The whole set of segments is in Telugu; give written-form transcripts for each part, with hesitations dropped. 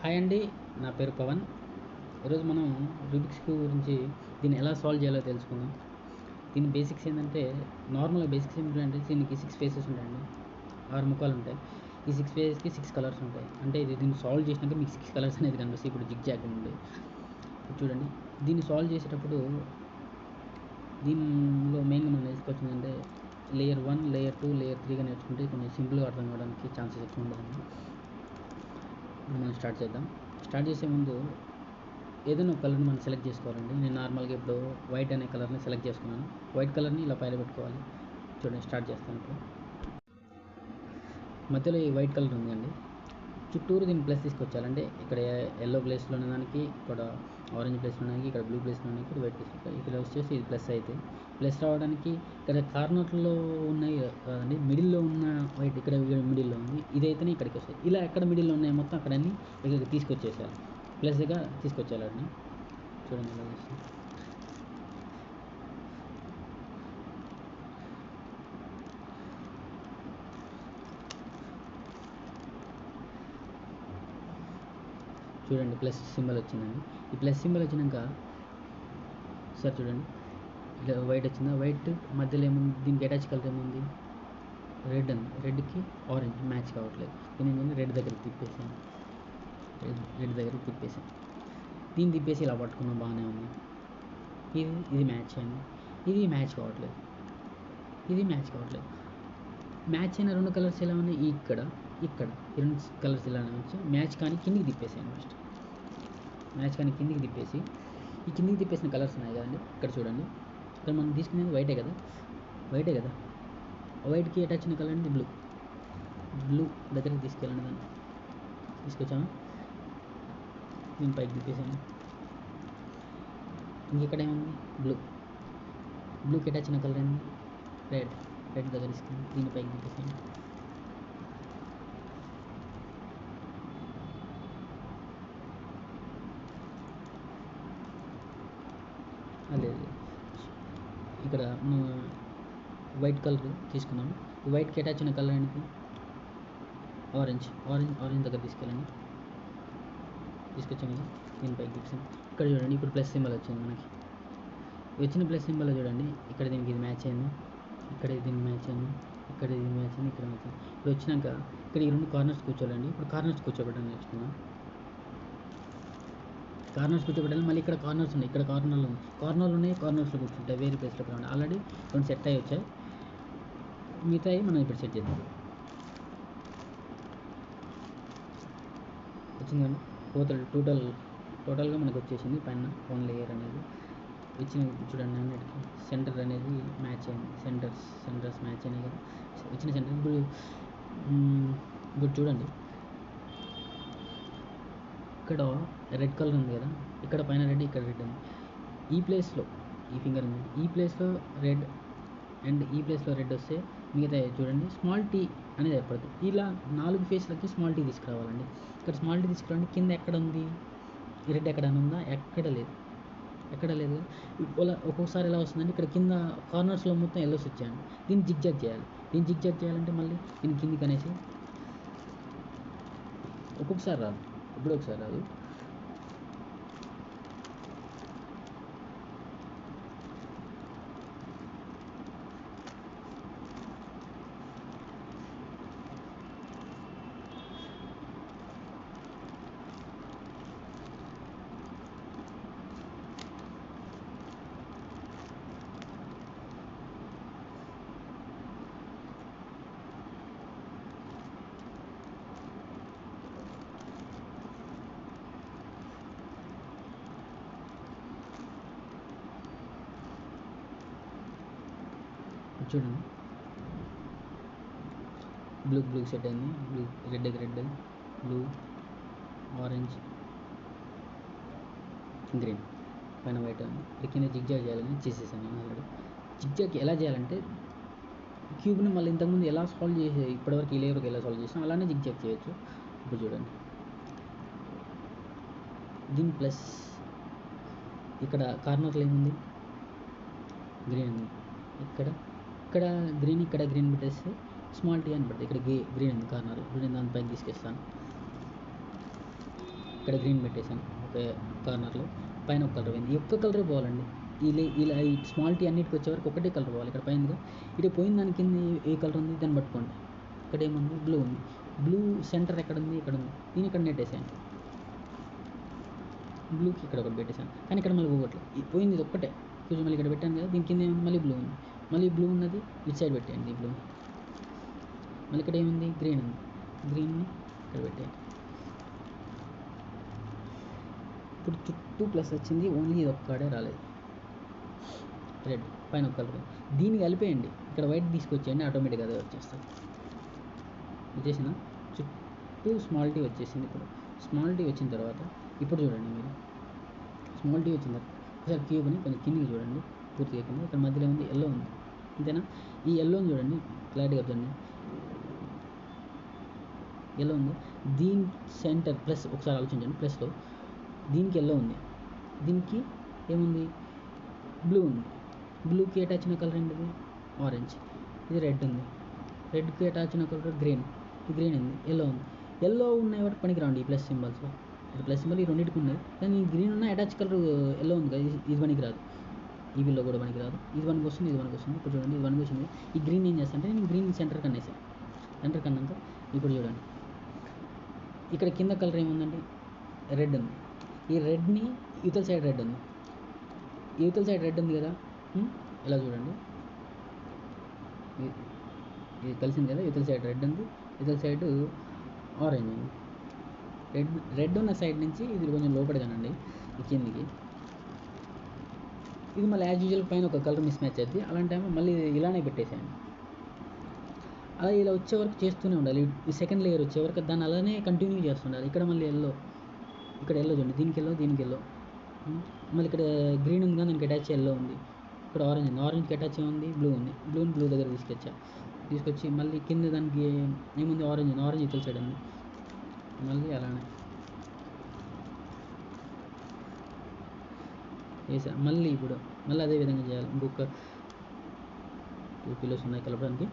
హాయ్ అండి, నా పేరు పవన్. ఈరోజు మనం రూబిక్స్ క్యూబ్ గురించి దీన్ని ఎలా సాల్వ్ చేయాలో తెలుసుకుందాం. దీని బేసిక్స్ ఏంటంటే, నార్మల్గా బేసిక్స్ ఏంటంటే దీనికి 6 ఫేసెస్ ఉంటాయండి, 6 ముఖాలు ఉంటాయి. ఈ 6 ఫేసెస్కి 6 కలర్స్ ఉంటాయి. అంటే దీన్ని సాల్వ్ చేసినాక మీకు 6 కలర్స్ అనేది కనిపిస్తాయి. ఇప్పుడు జిగ్ జాగ్ ఉంది చూడండి. దీన్ని సాల్వ్ చేసేటప్పుడు దీనిలో మెయిన్గా మనం నేర్చుకోవాల్సిందంటే లేయర్ 1, లేయర్ 2, లేయర్ 3గా నేర్చుకుంటే కొంచెం సింపుల్గా అర్థం కావడానికి ఛాన్సెస్ ఎక్కువ ఉంటుందండి. ఇప్పుడు మనం స్టార్ట్ చేద్దాం. స్టార్ట్ చేసే ముందు ఏదైనా ఒక కలర్ని మనం సెలెక్ట్ చేసుకోవాలండి. నేను నార్మల్గా ఇప్పుడు వైట్ అనే కలర్ని సెలెక్ట్ చేసుకున్నాను. వైట్ కలర్ని ఇలా పైన పెట్టుకోవాలి. చూడండి, స్టార్ట్ చేస్తాను. ఇప్పుడు మధ్యలో ఈ వైట్ కలర్ ఉందండి, చుట్టూరు దీన్ని ప్లస్ తీసుకొచ్చాలంటే ఇక్కడ ఎల్లో ప్లేస్లో ఉన్నదానికి, ఇక్కడ ఆరెంజ్ ప్లేస్లో ఉన్నదానికి, ఇక్కడ బ్లూ ప్లేస్లో ఉన్నదానికి, ఇక్కడ వైట్ ప్లేస్లో, ఇక్కడ వచ్చేసి ఇది ప్లస్ అయితే ప్లస్ రావడానికి ఇక్కడ కార్నర్లో ఉన్నాయి కదండి, మిడిల్లో ఉన్న వైట్ ఇక్కడ మిడిల్లో ఉంది, ఇదైతేనే ఇక్కడికి వస్తాయి. ఇలా ఎక్కడ మిడిల్లో ఉన్నాయి మొత్తం అక్కడ అన్నీ ఇక్కడికి తీసుకొచ్చేసారు, ప్లస్గా తీసుకొచ్చేయాలి వాటిని. చూడండి ఇలా చేస్తాం. చూడండి, ప్లస్ సింబల్ వచ్చిందండి. ఈ ప్లస్ సింబల్ వచ్చినాక సార్ చూడండి, ఇలా వైట్ వచ్చిందా, వైట్ మధ్యలో ఏముంది, దీనికి అటాచ్ కలర్ ఏముంది, రెడ్ ఉంది. రెడ్కి ఆరెంజ్ మ్యాచ్ కావట్లేదు. నేను ఏంటంటే రెడ్ దగ్గరికి తిప్పేసాను. దీన్ని తిప్పేసి ఇలా పట్టుకున్నాం, బాగానే ఉంది. ఇది మ్యాచ్ అయింది. ఇది మ్యాచ్ కావట్లేదు. మ్యాచ్ అయిన 2 కలర్స్ ఎలా ఉన్నాయి, ఇక్కడ ఈ 2 కలర్స్ ఇలానే వచ్చి మ్యాచ్ కానీ కిందికి తిప్పేసాను. ఫస్ట్ మ్యాచ్ కానీ కిందికి తిప్పేసి, ఈ కిందికి తిప్పేసిన కలర్స్ ఉన్నాయి కదండి, ఇక్కడ చూడండి. ఇక్కడ మనం తీసుకునేది వైటే కదా, వైట్కి అటాచ్ అయిన కలర్ అండి బ్లూ దగ్గరికి తీసుకెళ్ళండి. దాన్ని తీసుకొచ్చాము, దీని పైకి తిప్పేసాను. ఇంకెక్కడ ఏముంది, బ్లూకి అటాచ్ అయిన కలర్ ఏంది, రెడ్ దగ్గర తీసుకెళ్ళి దీని పైకి తిప్పేసాను. అదే ఇక్కడ వైట్ కలర్ తీసుకున్నాము. ఈ వైట్కి అటాచ్ అయిన కలర్ ఏంటి, ఆరెంజ్ దగ్గర తీసుకొచ్చాము. దీనిపైకి తిప్పాము. ఇక్కడ చూడండి, ఇప్పుడు ప్లస్ సింబల్ వచ్చింది మనకి. వచ్చిన ప్లస్ సింబల్ చూడండి, ఇక్కడ దీనికి ఇది మ్యాచ్ అయింది, ఇక్కడ దీనికి మ్యాచ్ అయింది, ఇక్కడ ఇది మ్యాచ్ అయింది, ఇక్కడ మ్యాచ్ అయింది. ఇప్పుడు వచ్చినాక ఇక్కడ ఈ 2 కార్నర్స్ కూర్చోవాలండి. ఇప్పుడు కార్నర్స్ కూర్చోబెట్టడం నేర్చుకున్నాం. మళ్ళీ ఇక్కడ కార్నర్స్ ఉన్నాయి, ఇక్కడ కార్నర్లు ఉన్నాయి, కార్నర్స్లో కూర్చుంటాయి, వేరే ప్లేస్లో కావాలి. ఆల్రెడీ 2 సెట్ అయ్యి వచ్చాయి, మిగతాయి మనం ఇప్పుడు సెట్ చేద్దాం. వచ్చిందండి, టోటల్గా మనకు వచ్చేసింది. పైన 1 లేయర్ అనేది వచ్చిన చూడండి. అన్నిటికీ సెంటర్ అనేది మ్యాచ్ అయింది, సెంటర్స్ మ్యాచ్ అయినాయి కదా, వచ్చిన సెంటర్. ఇప్పుడు చూడండి, ఇక్కడ రెడ్ కలర్ ఉంది కదా, ఇక్కడ పైన రెడ్, ఇక్కడ రెడ్ ఉంది. ఈ ప్లేస్లో ఈ ఫింగర్ ఉంది, ఈ ప్లేస్లో రెడ్ అండ్ ఈ ప్లేస్లో రెడ్ వస్తే మిగతా చూడండి స్మాల్ టీ అనేది ఏర్పడుతుంది. ఇలా 4 ఫేస్లకి స్మాల్ టీ తీసుకురావాలండి. ఇక్కడ స్మాల్ టీ తీసుకురావాలంటే కింద ఎక్కడ ఉంది, ఈ రెడ్ ఎక్కడైనా ఉందా, ఎక్కడ లేదు. ఒక్కొక్కసారి ఎలా వస్తుందంటే ఇక్కడ కింద కార్నర్స్లో మొత్తం ఎల్లోస్ వచ్చాయండి. దీన్ని జిగ్ జాగ్ చేయాలంటే మళ్ళీ దీన్ని కిందికి అనేసి ఒక్కొక్కసారి రాదు, ఒకసారి రాదు. చూడండి, బ్లూ సెట్ అయింది, రెడ్ బ్లూ, ఆరెంజ్, గ్రీన్, పైన వైట్ ఉంది. కింద జిగ్ జాగ్ చేయాలని చేసేసాను ఆల్రెడీ. జిగ్ జాగ్ ఎలా చేయాలంటే, క్యూబ్ని మళ్ళీ ఇంతకుముందు ఎలా సాల్వ్ చేసే, ఇప్పటివరకు ఈ లేయర్కి ఎలా సాల్వ్ చేసాం అలానే జిగ్ జాగ్ చేయొచ్చు. ఇప్పుడు చూడండి, దీని ప్లస్ ఇక్కడ కార్నర్లో ఏముంది, గ్రీన్ ఉంది. ఇక్కడ గ్రీన్ పెట్టేస్తే స్మాల్ టీ అని పడుతుంది. ఇక్కడ గ్రీన్ ఉంది కార్నర్, దానిపైన తీసుకొస్తాను. ఇక్కడ గ్రీన్ పెట్టేశాను ఒక కార్నర్లో, పైన ఒక కలర్ పోయింది. ఈ ఒక్క కలరే పోవాలండి. ఇలా ఈ స్మాల్ టీ అన్నిటికి వచ్చే వరకు ఒకటే కలర్ పోవాలి. ఇక్కడ పైనగా ఇటు పోయిన దాని కింద ఏ కలర్ ఉంది దాన్ని పట్టుకోండి. ఇక్కడ ఏముంది? బ్లూ ఉంది. బ్లూ సెంటర్ ఎక్కడ ఉంది? ఇక్కడ ఉంది. దీన్ని ఇక్కడ నెట్టేసాను. బ్లూకి ఇక్కడ ఒకటి పెట్టేశాను, కానీ ఇక్కడ మళ్ళీ పోగొట్టలేదు. పోయింది ఇది ఒక్కటే. కొంచెం మళ్ళీ ఇక్కడ పెట్టాను కదా, దీని కింద ఏముంది? మళ్ళీ బ్లూ ఉంది. మళ్ళీ బ్లూ ఉన్నది ఇటు సైడ్ పెట్టేయండి. ఈ బ్లూ మళ్ళీ ఇక్కడ ఏముంది? గ్రీన్ ఉంది. గ్రీన్ని ఇక్కడ పెట్టేయండి. ఇప్పుడు చుట్టూ ప్లస్ వచ్చింది, ఓన్లీ ఇది ఒక్కడే రాలేదు. రెడ్ పైన ఒక కలర్. దీన్ని కలిపేయండి. ఇక్కడ వైట్ తీసుకొచ్చేయండి, ఆటోమేటిక్గా అదే వచ్చేస్తుంది. వచ్చేసిన చుట్టూ స్మాల్ టీ వచ్చేసింది. ఇప్పుడు స్మాల్ టీ వచ్చిన తర్వాత ఇప్పుడు చూడండి మీరు, స్మాల్ టీ వచ్చిన తర్వాత ఒకసారి క్యూబ్ని కొంచెం కిందికి చూడండి, పూర్తిగా కింద. ఇక్కడ మధ్యలో ఉంది ఎల్లో ఉంది, అంతేనా? ఈ ఎల్లోని చూడండి, క్లారిటీగా చూడండి. ఎల్లో ఉంది. దీని సెంటర్ ప్లస్ ఒకసారి ఆలోచించండి. ప్లస్లో దీనికి ఎల్లో ఉంది, దీనికి ఏముంది? బ్లూ ఉంది. బ్లూకి అటాచ్ అయిన కలర్ ఏంటిది? ఆరెంజ్. ఇది రెడ్ ఉంది. రెడ్కి అటాచ్ అయిన కలర్ గ్రీన్. ఇది గ్రీన్ ఉంది. ఎల్లో ఉంది. ఎల్లో ఉన్నాయి వాటి పనికి రాండి ఈ ప్లస్ సింబల్స్. ఇది ప్లస్ సింబల్ ఈ రెండింటికి ఉన్నాయి, కానీ గ్రీన్ ఉన్న అటాచ్ కలర్ ఎల్లో ఉంది కదా, ఇది పనికి రాదు. ఈ బిల్లో కూడా పనికి రాదు. ఇది పనికి వస్తుంది, ఇది పనికి వస్తుంది. ఇప్పుడు చూడండి, ఇది పనికి వచ్చింది. ఈ గ్రీన్ ఏం చేస్తా అంటే నేను గ్రీన్ సెంటర్ కన్నేసాను. సెంటర్ కన్నాక ఇప్పుడు చూడండి, ఇక్కడ కింద కలర్ ఏముందండి? రెడ్ ఉంది. ఈ రెడ్ని యువతల సైడ్ రెడ్ ఉంది. యువతల సైడ్ రెడ్ ఉంది కదా, ఇలా చూడండి. ఇది కలిసింది కదా, యువతల సైడ్ రెడ్ ఉంది, యువతల సైడ్ ఆరెంజ్ ఉంది. రెడ్ ఉన్న సైడ్ నుంచి ఇది కొంచెం లోపలిగానండి ఈ కిందికి. ఇది మళ్ళీ యాజ్ యూజువల్ పైన ఒక కలర్ మిస్ మ్యాచ్ అవుతుంది. అలాంటి టైంలో మళ్ళీ ఇలానే పెట్టేసాను. అలా ఇలా వచ్చే వరకు చేస్తూనే ఉండాలి. ఈ సెకండ్ లేయర్ వచ్చే వరకు దాన్ని అలానే కంటిన్యూ చేస్తుండాలి. ఇక్కడ మళ్ళీ ఎల్లో, ఇక్కడ ఎల్లో చూడండి, దీనికి ఎల్లో, దీనికి ఎల్లో. మళ్ళీ ఇక్కడ గ్రీన్ ఉంది కానీ దానికి అటాచ్ ఎల్లో ఉంది. ఇక్కడ ఆరెంజ్ ఉంది, ఆరెంజ్కి అటాచ్ ఏముంది? బ్లూ ఉంది. బ్లూని బ్లూ దగ్గర తీసుకొచ్చి మళ్ళీ కింద దానికి ఏముంది? ఆరెంజ్ ఉంది. ఆరెంజ్ ఇతల సైడ్ ఉంది. మళ్ళీ అలానే వేసా. మళ్ళీ ఇప్పుడు మళ్ళీ అదే విధంగా చేయాలి. ఇంకొక 2 పిల్లోస్ ఉన్నాయి కలపడానికి.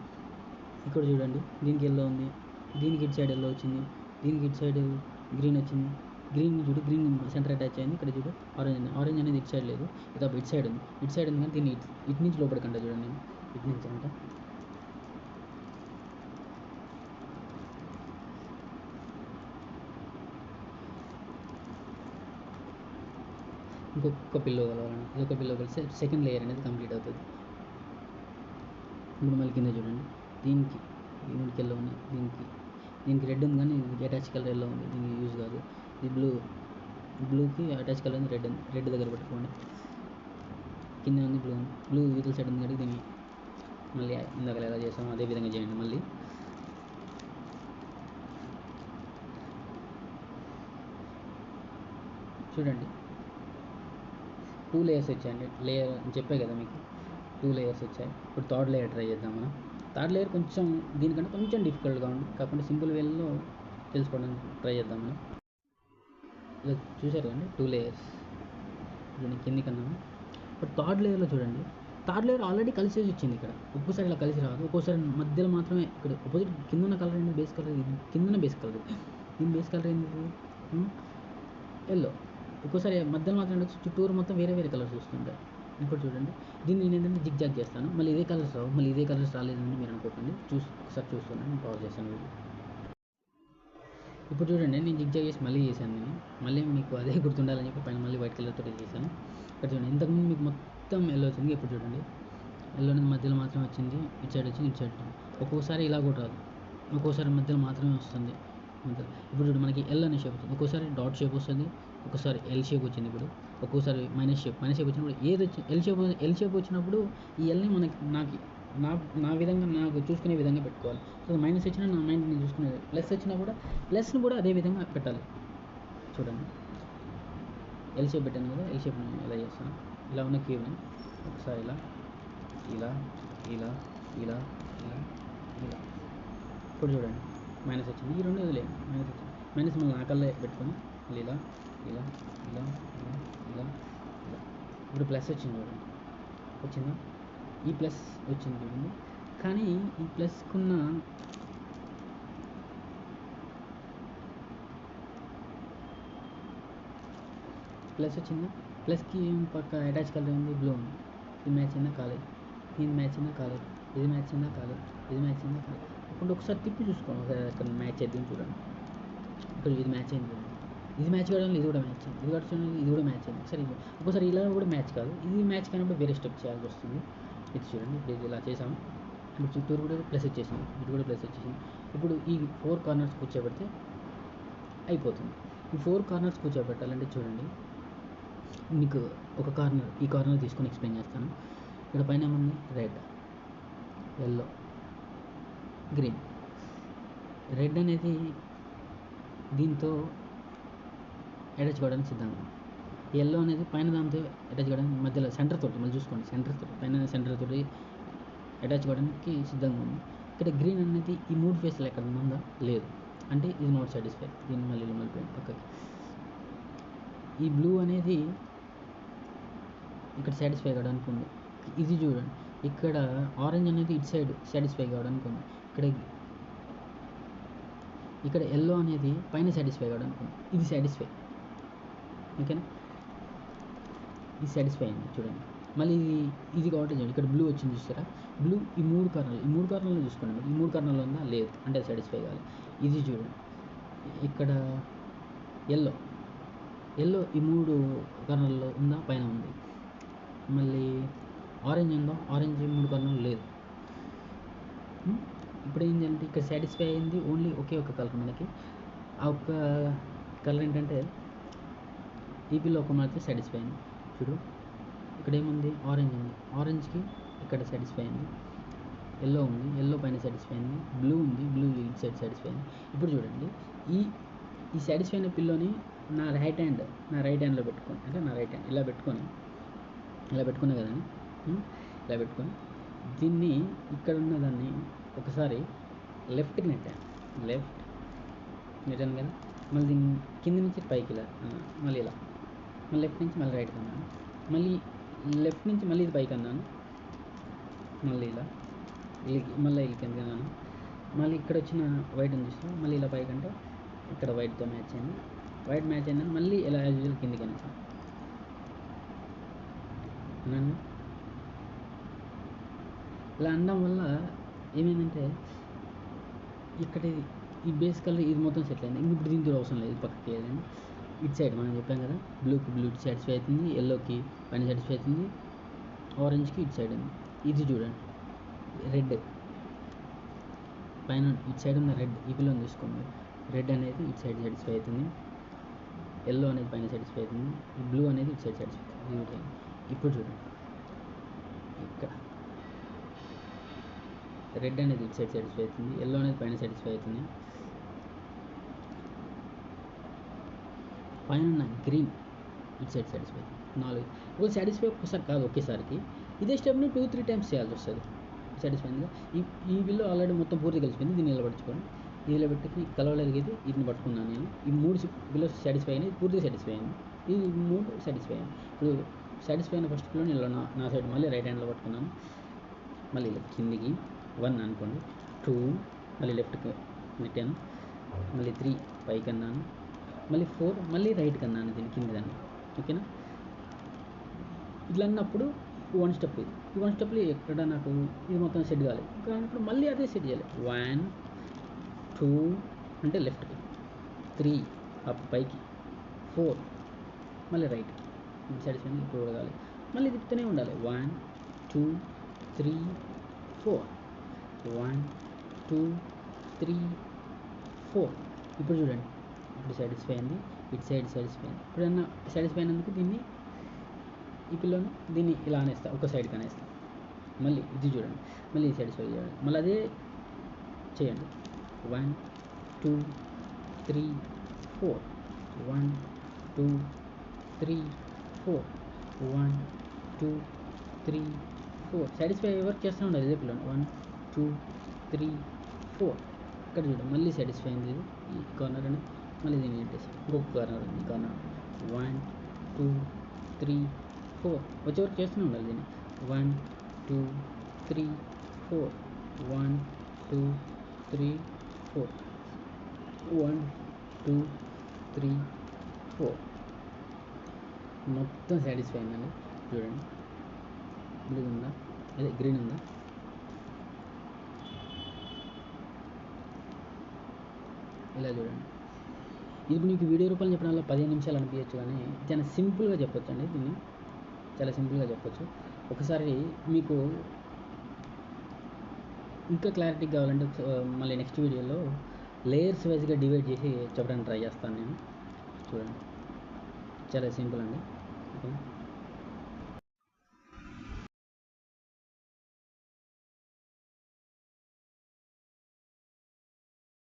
ఇక్కడ చూడండి, దీనికి ఎల్లో ఉంది, దీనికి ఇటు సైడ్ ఎల్లో వచ్చింది, దీనికి ఇటు సైడ్ గ్రీన్ వచ్చింది. గ్రీన్ చూడు, గ్రీన్ సెంటర్ అటాచ్ అయింది. ఇక్కడ చూడు ఆరెంజ్ ఉంది. ఆరెంజ్ అనేది ఇటు సైడ్ లేదు, ఇది ఇటు సైడ్ ఉంది. ఇటు సైడ్ ఉంది కానీ దీన్ని ఇటు నుంచి లోపలికంట చూడండి, ఇటు నుంచి అంట. ఇంకొక పిల్లో కలవాలండి. ఇదొక పిల్లో కలిసి సెకండ్ లేయర్ అనేది కంప్లీట్ అవుతుంది. ఇప్పుడు మళ్ళీ కింద చూడండి, దీనికి ఎల్లో ఉంది, దీనికి రెడ్ ఉంది కానీ దీనికి అటాచ్ కలర్ ఎల్లో ఉంది, దీనికి యూజ్ కాదు. ఇది బ్లూకి అటాచ్ కలర్ ఉంది, రెడ్ ఉంది. రెడ్ దగ్గర పెట్టుకోండి. కింద ఉంది బ్లూ యూతల సైడ్ ఉంది కాబట్టి దీన్ని మళ్ళీ ఇందాక ఎలా చేస్తామో అదే విధంగా చేయండి. మళ్ళీ చూడండి, 2 లేయర్స్ వచ్చాయండి. లేయర్ చెప్పే కదా మీకు, 2 లేయర్స్ వచ్చాయి. ఇప్పుడు థర్డ్ లేయర్ ట్రై చేద్దాం మనం. థర్డ్ లేయర్ కొంచెం దీనికంటే కొంచెం డిఫికల్ట్గా ఉంది, కాకుండా సింపుల్ వేలో తెలుసుకోవడానికి ట్రై చేద్దాం మనం. ఇలా చూసారు కండి, 2 లేయర్స్ దీన్ని కింది కన్నా. ఇప్పుడు థర్డ్ లేయర్లో చూడండి, థర్డ్ లేయర్ ఆల్రెడీ కలిసేసి వచ్చింది. ఇక్కడ ఒక్కోసారి ఇలా కలిసి రాదు, ఒక్కోసారి మధ్యలో మాత్రమే. ఇక్కడ ఆపోజిట్ కింద ఉన్న కలర్ ఏంటి? Base colour. కిందన బేస్ కలర్, దీని బేస్ కలర్ ఏంటి? ఎల్లో. ఒక్కోసారి మధ్యలో మాత్రం ఉండొచ్చు, చుట్టూరు మొత్తం వేరే వేరే కలర్స్ వస్తుంటాయి. ఇప్పుడు చూడండి, దీన్ని నేను ఏంటంటే జిగ్ జాగ్ చేస్తాను. మళ్ళీ ఇదే కలర్స్ రావు, మళ్ళీ ఇదే కలర్స్ రాలేదని మీరు అనుకోకండి. ఒకసారి చూస్తున్నాను, నేను పాజ్ చేస్తాను వీడియో. ఇప్పుడు చూడండి, నేను జిగ్ జాగ్ చేసి మళ్ళీ చేశాను. నేను మళ్ళీ మీకు అదే గుర్తుండాలని చెప్పి పైన మళ్ళీ వైట్ కలర్తో చేశాను. ఇక్కడ చూడండి, ఇంతకుముందు మీకు మొత్తం ఎల్లో వచ్చింది. ఇప్పుడు చూడండి, ఎల్లో అనేది మధ్యలో మాత్రం వచ్చింది, ఇటు సైడ్ వచ్చింది, ఇటు సైడ్. ఒక్కోసారి ఇలా కూడా రాదు, ఒక్కోసారి మధ్యలో మాత్రమే వస్తుంది. ఇప్పుడు చూడండి, మనకి ఎల్ అనే షేప్ వస్తుంది, ఒక్కోసారి డాట్ షేప్ వస్తుంది, ఒక్కోసారి ఎల్ షేప్ వచ్చింది. ఇప్పుడు ఒక్కోసారి మైనస్ షేప్ వచ్చినప్పుడు ఏది వచ్చి ఎల్ షేప్ వచ్చినప్పుడు ఈ ఎల్ని నా విధంగా నాకు చూసుకునే విధంగా పెట్టుకోవాలి. సో మైనస్ వచ్చినా నా మైండ్ నేను చూసుకునేది. ప్లస్ వచ్చినా కూడా ప్లస్ని కూడా అదే విధంగా పెట్టాలి. చూడండి, ఎల్ షేప్ పెట్టాను కదా, ఎల్ షేప్ ఎలా చేస్తాను? ఇలా ఉన్న క్యూబ్ని ఒకసారి ఇలా ఇలా ఇలా ఇలా ఇలా ఇలా. ఇప్పుడు చూడండి, మైనస్ వచ్చింది. ఈ రెండు వదిలేయండి, మైనస్ వచ్చింది. మైనస్ మళ్ళీ నాకల్లే పెట్టుకొని మళ్ళీ ఇలా ఇలా ఇలా ఇలా ఇలా ఇలా. ఇప్పుడు ప్లస్ వచ్చింది చూడండి, వచ్చిందా? ఈ ప్లస్ వచ్చింది చూడండి, కానీ ఈ ప్లస్కున్న ప్లస్ వచ్చిందా, ప్లస్కి పక్క అటాచ్ కలర్ ఉంది బ్లూ ఉంది. ఇది మ్యాచ్ అయిందా కాలేదు, ఇది మ్యాచ్ అయిందా కాలేదు, ఇది మ్యాచ్ అయిందా కాలేదు, ఇది మ్యాచ్ అయిందా కాలేదు. ఇప్పుడు ఒకసారి తిప్పి చూసుకోండి, ఒకసారి అక్కడ మ్యాచ్ చేద్దాం చూడండి. ఇక్కడ ఇది మ్యాచ్ అయింది చూడండి, ఇది మ్యాచ్ కావడం ఇది కూడా మ్యాచ్ అయింది, ఇది కూడా చూడండి ఇది కూడా మ్యాచ్ అయింది. ఒకసారి ఇలా కూడా మ్యాచ్ కాదు, ఇది మ్యాచ్ కానప్పుడు వేరే స్టెప్ చేయాల్సి వస్తుంది. ఇది చూడండి, ఇప్పుడు ఇది ఇలా చేసాము. ఇప్పుడు చుట్టూరు కూడా ప్లస్ వచ్చేసింది, ఇది కూడా ప్లస్ వచ్చేసింది. ఇప్పుడు ఈ 4 కార్నర్స్ కూర్చోబెడితే అయిపోతుంది. ఈ 4 కార్నర్స్ కూర్చోబెట్టాలంటే చూడండి, మీకు ఒక కార్నర్, ఈ కార్నర్ తీసుకొని ఎక్స్ప్లెయిన్ చేస్తాను. ఇక్కడ పైన ఏముంది, రెడ్, ఎల్లో, గ్రీన్. రెడ్ అనేది దీంతో అటాచ్ కావడానికి సిద్ధంగా ఉంది. ఎల్లో అనేది పైన దాంతో అటాచ్ కావడానికి మధ్యలో సెంటర్ తోటి, మళ్ళీ చూసుకోండి సెంటర్ తోటి, పైన సెంటర్ తోటి అటాచ్ కావడానికి సిద్ధంగా ఉంది. ఇక్కడ గ్రీన్ అనేది ఈ 3 ఫేస్లు ఎక్కడ ఉందా, లేదు, అంటే ఇది నాట్ సాటిస్ఫై. దీన్ని మళ్ళీ ఓకే. ఈ బ్లూ అనేది ఇక్కడ సాటిస్ఫై కావడానికి ఉంది. ఇది చూడండి, ఇక్కడ ఆరెంజ్ అనేది ఇటు సైడ్ సాటిస్ఫై కావడానికి ఉంది. ఇక్కడ ఎల్లో అనేది పైన సాటిస్ఫై కావడానికి ఉంది. ఇది సాటిస్ఫై, ఓకేనా, ఇది సాటిస్ఫై అయింది చూడండి. మళ్ళీ ఇది కాబట్టి చూడండి, ఇక్కడ బ్లూ వచ్చింది చూస్తారా, బ్లూ ఈ 3 కార్నర్లో చూసుకోండి. ఈ 3 కార్నర్లో ఉందా, లేదు, అంటే సాటిస్ఫై కావాలి. ఇది చూడండి, ఇక్కడ ఎల్లో ఈ 3 కార్నర్లో ఉందా, పైన ఉంది. మళ్ళీ ఆరెంజ్ ఉందా, ఆరెంజ్ 3 కార్నర్లు లేదు. ఇప్పుడు ఏం చేయాలంటే ఇక్కడ సాటిస్ఫై అయింది ఓన్లీ ఒకే ఒక కలర్ మనకి. ఆ ఒక్క కలర్ ఏంటంటే ఈపీలో ఒక మాత్రం సాటిస్ఫై అయింది. చూడు ఇక్కడ ఏముంది, ఆరెంజ్ ఉంది, ఆరెంజ్కి ఇక్కడ సాటిస్ఫై అయింది. ఎల్లో ఉంది, ఎల్లో పైన సాటిస్ఫై అయింది. బ్లూ ఉంది, బ్లూ ఇటు సైడ్ సాటిస్ఫై అయింది. ఇప్పుడు చూడండి, ఈ సాటిస్ఫై అయిన పిల్లోని నా రైట్ హ్యాండ్లో పెట్టుకొని, అంటే నా రైట్ హ్యాండ్ ఇలా పెట్టుకున్నా కదండి. ఇలా పెట్టుకొని దీన్ని ఇక్కడ ఉన్న దాన్ని ఒకసారి లెఫ్ట్కి నెట్టాను కదా. మళ్ళీ దీన్ని కింద నుంచి పైకి ఇలా, మళ్ళీ ఇలా, మళ్ళీ లెఫ్ట్ నుంచి మళ్ళీ రైట్కి అన్నాను, మళ్ళీ లెఫ్ట్ నుంచి మళ్ళీ ఇది పైకి అన్నాను, మళ్ళీ ఇలా మళ్ళీ ఇలా కిందకి అన్నాను. మళ్ళీ ఇక్కడ వచ్చిన వైట్ ఉంది చూస్తే మళ్ళీ ఇలా పైకి అంటే ఇక్కడ వైట్తో మ్యాచ్ అయింది. వైట్ మ్యాచ్ అయిందని మళ్ళీ ఇలా యాజ్ యూజువల్ కిందికి అనేసాను. ఇలా అనడం వల్ల ఏమైందంటే ఇక్కడ ఈ బేస్ కలర్ ఇది మొత్తం సెటిల్ అయింది. ఇప్పుడు దీంతో అవసరం లేదు, ఇది పక్కకి వేయాలని. ఇటు సైడ్ మనం చెప్పాం కదా, బ్లూకి బ్లూ సాటిస్ఫై అవుతుంది, ఎల్లోకి పైన సాటిస్ఫై అవుతుంది, ఆరెంజ్కి ఇటు సైడ్ ఉంది. ఇది చూడండి, రెడ్ పైన ఇటు సైడ్ ఉన్న రెడ్ ఈ పిల్లని తీసుకోండి. రెడ్ అనేది ఇటు సైడ్ సాటిస్ఫై అవుతుంది, ఎల్లో అనేది పైన సాటిస్ఫై అవుతుంది, బ్లూ అనేది ఇటు సైడ్ సాటిస్ఫై అవుతుంది. ఇప్పుడు చూడండి, ఇక్కడ రెడ్ అనేది ఇటు సైడ్ సాటిస్ఫై అవుతుంది, ఎల్లో అనేది పైన సాటిస్ఫై అవుతుంది, పైన ఉన్న గ్రీన్ ఇటు సైడ్ సాటిస్ఫై అవుతుంది. 4 ఇప్పుడు సాటిస్ఫై ఒక్కసారి కాదు, ఒకేసారికి ఇదే స్టెప్ని 2-3 టైమ్స్ చేయాల్సి వస్తుంది. సాటిస్ఫై అయింది. ఈ బిల్లు ఆల్రెడీ మొత్తం పూర్తి కలిసిపోయింది. దీన్ని నిలబెట్టుకోండి, ఇది పెట్టుకుని కలవలేదు, వీటిని పట్టుకున్నాను నేను. ఈ 3 బిల్లు సాటిస్ఫై అయింది, పూర్తిగా సాటిస్ఫై అయింది. ఈ 3 సాటిస్ఫై అయింది. ఇప్పుడు సాటిస్ఫై అయిన ఫస్ట్ బిల్లు నేను నా సైడ్ మళ్ళీ రైట్ హ్యాండ్లో పట్టుకున్నాను, మళ్ళీ కిందికి 1 అనుకోండి, 2 మళ్ళీ లెఫ్ట్కి నెట్టాను, మళ్ళీ 3 పైకి అన్నాను, మళ్ళీ 4 మళ్ళీ రైట్కి అన్నాను, దీని కింది దాన్ని, ఓకేనా. ఇట్లా అన్నప్పుడు 1 స్టెప్, ఈ 1 స్టెప్లో ఎక్కడ నాకు ఇది మొత్తం సెట్ కాలేదు, ఇప్పుడు మళ్ళీ అదే సెట్ చేయాలి. 1 2 అంటే లెఫ్ట్కి, 3 అప్ పైకి, 4 మళ్ళీ రైట్కి, సాటిస్ఫై ఇప్పుడు కావాలి, మళ్ళీ తిప్పుతూనే ఉండాలి. 1 2 3 4 1 2 3 4. ఇప్పుడు చూడండి, ఇప్పుడు సాటిస్ఫై అయింది, ఇటు సైడ్ సాటిస్ఫై అయింది. ఇప్పుడన్నా సాటిస్ఫై అయినందుకు ఈ పిల్లని దీన్ని ఇలా అనేస్తా, ఒక సైడ్కి అనేస్తా. మళ్ళీ ఇది చూడండి, మళ్ళీ ఈ సాటిస్ఫై చేయాలి, మళ్ళీ అదే చేయండి. 1 2 3 4 1 2 3 4 1 2 3 4 సాటిస్ఫై వర్క్ చేస్తూ ఉండాలి ఇదే పిల్లని. 1 2 3 4 ఇక్కడ చూడండి, మళ్ళీ సాటిస్ఫై అయింది ఈ కార్నర్ అని, మళ్ళీ దీన్ని పెట్టేసి ఇంకొక కార్నర్ ఉంది, ఈ కార్నర్ 1 2 3 4 వచ్చే వరకు చేస్తూనే ఉండాలి దీన్ని. 1 2 3 4 1 2 3 4 1 2 3 4 మొత్తం సాటిస్ఫై అయిందండి. చూడండి, బ్లూ ఉందా, అదే గ్రీన్ ఉందా, ఇలా చూడండి. ఇది మీకు వీడియో రూపంలో చెప్పడం వల్ల 15 నిమిషాలు అనిపించచ్చు, కానీ చాలా సింపుల్గా చెప్పొచ్చు అండి. దీన్ని చాలా సింపుల్గా చెప్పొచ్చు. ఒకసారి మీకు ఇంకా క్లారిటీ కావాలంటే మళ్ళీ నెక్స్ట్ వీడియోలో లేయర్స్ వైజ్గా డివైడ్ చేసి చెప్పడానికి ట్రై చేస్తాను నేను. చూడండి, చాలా సింపుల్ అండి. ఓకే.